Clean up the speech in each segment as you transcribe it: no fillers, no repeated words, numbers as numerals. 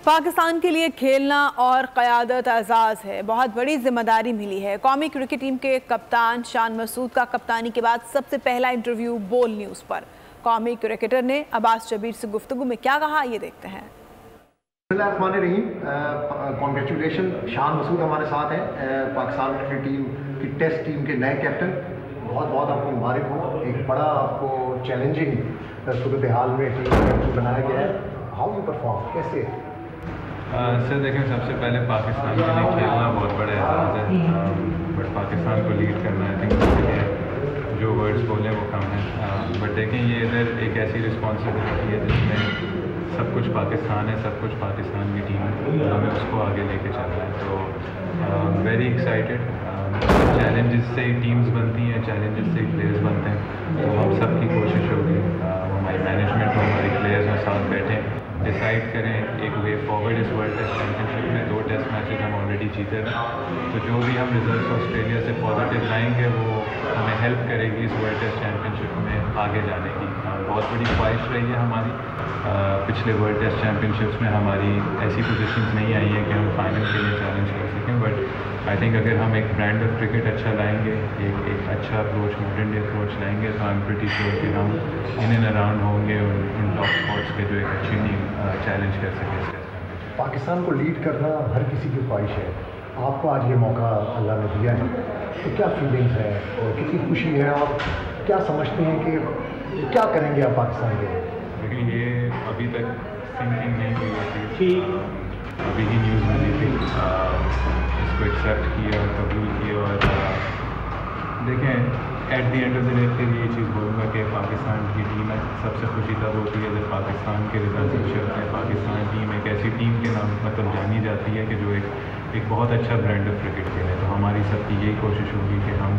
پاکستان کے لیے کھیلنا اور قیادت اعزاز ہے، بہت بڑی ذمہ داری ملی ہے۔ قومی کرکٹ ٹیم کے کپتان شان مسعود کا کپتانی کے بعد سب سے پہلا انٹرویو بول نیوز پر۔ قومی کرکٹر نے عباس شبیر سے گفتگو میں کیا کہا، یہ دیکھتے ہیں۔ بسم اللہ الرحمن الرحیم، کانگریچولیشن، شان مسعود ہمارے ساتھ ہیں، پاکستان کرکٹ ٹیم کی ٹیسٹ ٹیم کے نئے کیپٹن۔ بہت بہت آپ کو مبارک ہو، ایک بڑا آپ کو چیلنجنگ صورتحال میں ٹیم کو بنایا گیا ہے۔ ہاؤ یو پرفارم، کیسے؟ سر دیکھیں، سب سے پہلے پاکستان کے لیے کھیلنا بہت بڑا اعزاز ہے، بٹ پاکستان کو لیڈ کرنا ہے اس کے لیے جو ورڈز بولیں وہ کم ہے، بٹ دیکھیں یہ ادھر ایک ایسی رسپانسبلٹی ہے جس میں سب کچھ پاکستان ہے، سب کچھ پاکستان کی ٹیم ہے، ہمیں اس کو آگے لے کے چلنا ہے۔ تو ویری ایکسائٹیڈ، چیلنجز سے ہی ٹیمز بنتی ہیں، چیلنجز سے ہی پلیئرز بنتے ہیں، تو ہم سب کی کوشش ہوگی، ہماری مینجمنٹ ہو، ہماری پلیئرز ہوں، ساتھ بیٹھیں، ڈیسائیڈ کریں ایک وے فارورڈ اس ورلڈ ٹیسٹ چیمپئن شپ میں۔ 2 ٹیسٹ میچز ہم آلریڈی جیتے ہیں، تو جو بھی ہم ریزلٹس آسٹریلیا سے پازیٹیو لائیں گے وہ ہمیں ہیلپ کرے گی اس ورلڈ ٹیسٹ چیمپئن شپ میں آگے جانے کی۔ بہت بڑی خواہش رہی ہے ہماری، پچھلے ورلڈ ٹیسٹ چیمپئن شپس میں ہماری ایسی پوزیشنز نہیں آئی ہیں کہ ہم فائنل کے لیے چیلنج کر سکیں، بٹ آئی تھنک اگر ہم ایک برانڈ آف کرکٹ اچھا لائیں گے، ایک اچھا اپروچ، ماڈرن ڈے اپروچ لائیں گے، تو آئی ایم پریٹی شیور کہ ہم ان اینڈ اراؤنڈ ہوں گے ان ٹاپ اسپاٹس کے جو ایک اچھی ٹیم چیلنج کر سکے۔ پاکستان کو لیڈ کرنا ہر کسی کی خواہش ہے، آپ کو آج یہ موقع اللہ نے دیا ہے، تو کیا فیلنگز ہے اور کتنی خوشی ہے، اور کیا سمجھتے ہیں کہ کیا کریں گے آپ پاکستان کے لیے؟ لیکن یہ ابھی تک تھنکنگ نہیں ہوئی تھی، ابھی ہی نیوز ملی تھی، اس کو ایکسیپٹ کیا اور قبول کیا، اور دیکھیں at the end of the day پھر یہ چیز بولوں گا کہ پاکستان کی ٹیم ہے، سب سے خوشی تب ہوتی ہے جب پاکستان کے ریپرزینٹیشن میں پاکستان ٹیم ایک ایسی ٹیم کے نام مطلب جانی جاتی ہے کہ جو ایک بہت اچھا برانڈ آف کرکٹ کھیلے۔ تو ہماری سب کی یہی کوشش ہوگی کہ ہم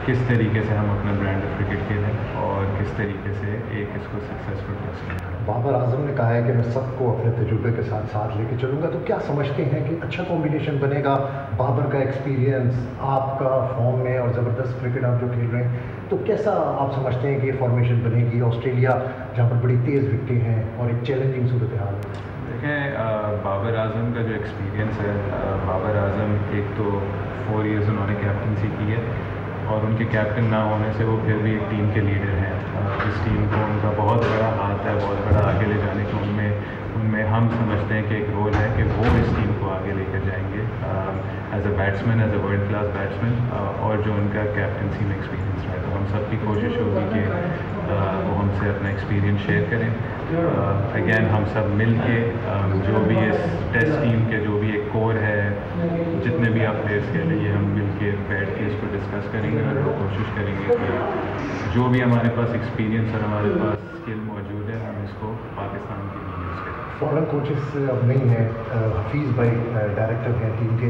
کس طریقے سے ہم اپنا برانڈ آف کرکٹ کھیلیں اور کس طریقے سے ایک اس کو سکسیزفل ٹیسٹ کریں۔ بابر اعظم نے کہا ہے کہ میں سب کو اپنے تجربے کے ساتھ ساتھ لے کے چلوں گا، تو کیا سمجھتے ہیں کہ اچھا کمبینیشن بنے گا؟ بابر کا ایکسپیرینس، آپ کا فارم میں اور زبردست کرکٹ آپ جو کھیل رہے ہیں، تو کیسا آپ سمجھتے ہیں کہ یہ فارمیشن بنے گی آسٹریلیا جہاں پر بڑی تیز وکٹیں ہیں اور ایک چیلنجنگ صورتحال ہے؟ دیکھیں بابر اعظم کا جو ایکسپیرینس ہے، بابر اعظم ایک تو 4 ایئرز انہوں نے کیپٹنسی کی ہے، اور ان کے کیپٹن نہ ہونے سے وہ پھر بھی ایک ٹیم کے لیڈر ہیں، اس ٹیم کو ان کا بہت بڑا ہاتھ ہے، بہت بڑا آگے لے جانے کا ان میں ہم سمجھتے ہیں کہ ایک رول ہے کہ وہ اس ٹیم کو آگے لے کر جائیں گے as a batsman, as a world class batsman, اور جو ان کا کیپٹنسی میں ایکسپیرینس رہا ہے، تو ہم سب کی کوشش ہوگی کہ وہ ہم سے اپنا ایکسپیرینس شیئر کریں۔ اگین ہم سب مل کے جو بھی اس ٹیسٹ ٹیم کے جو بھی ایک کور ہے، جتنے بھی آپ پلیئرس کے لیے ہم مل کے بیٹھ کے اس کو ڈسکس کریں گے، اور کوشش کریں گے کہ جو بھی ہمارے پاس ایکسپیرینس اور ہمارے پاس اسکل موجود ہے ہم اس کو پاکستان کے لیے یوز کریں۔ فورن کوچز اب نہیں ہیں، حفیظ بھائی ڈائریکٹر ہیں ٹیم کے،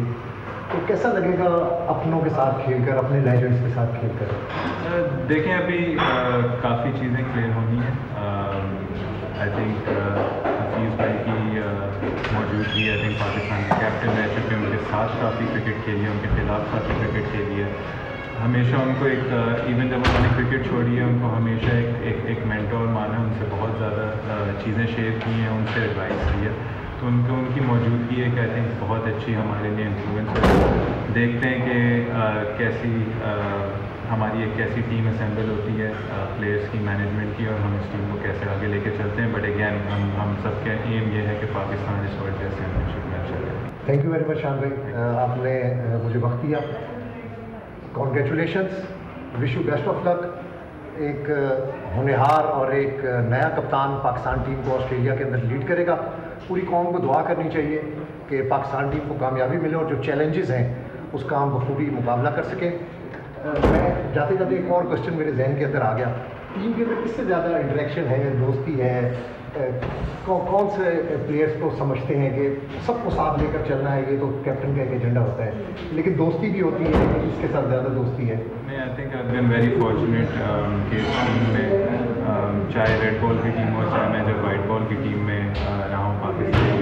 تو کیسا لگے گا اپنوں کے ساتھ کھیل کر، اپنے لیجنڈس کے ساتھ کھیل کر؟ دیکھیں ابھی کافی چیزیں کلیئر ہونی ہیں۔ آئی تھنک حفیظ بھائی کی موجودگی، آئی تھنک پاکستان کے کیپٹن رہ چکے ہیں، ان کے ساتھ کافی کرکٹ کھیلی ہے، ان کے خلاف کافی کرکٹ کھیلی ہے، ہمیشہ ان کو ایک ایون جب انہوں نے کرکٹ چھوڑی ہے ان کو ہمیشہ ایک مینٹور مانا، ان سے بہت زیادہ چیزیں شیئر کی ہیں، ان سے ایڈوائس لی ہے، تو ان کی موجودگی ایک آئی تھنک بہت اچھی ہمارے لیے انفلوئنس ہے۔ دیکھتے ہیں کہ کیسی ہماری ایک کیسی ٹیم اسمبل ہوتی ہے پلیئرس کی، مینجمنٹ کی، اور ہم اس ٹیم کو کیسے آگے لے کے چلتے ہیں، بٹ اگین ہم سب کا ایم یہ ہے کہ پاکستان اس ورلڈ ٹیسٹ چیمپئن شپ میں اچھا کرے۔ تھینک یو ویری مچ شان بھائی، آپ نے مجھے وقت دیا، congratulations, wish you best of luck. ایک ہونہار اور ایک نیا کپتان پاکستان ٹیم کو آسٹریلیا کے اندر لیڈ کرے گا۔ پوری قوم کو دعا کرنی چاہیے کہ پاکستان ٹیم کو کامیابی ملے اور جو چیلنجز ہیں اس کا ہم بخوبی مقابلہ کر سکیں۔ میں جاتے جاتے ایک اور کوشچن میرے ذہن کے اندر آ گیا، ٹیم کے اندر کس سے زیادہ انٹریکشن ہے، دوستی ہے، کون سے پلیئرس کو سمجھتے ہیں کہ سب کو ساتھ لے کر چلنا ہے، یہ تو کیپٹن کا ایک ایجنڈا ہوتا ہے، لیکن دوستی بھی ہوتی ہے، اس کے ساتھ زیادہ دوستی ہے؟ نہیں، I think I been very fortunate کہ اس ٹیم میں چاہے ریڈ بال کی ٹیم ہو، چاہے میں جب وائٹ بال کی ٹیم میں رہا ہوں، پاکستان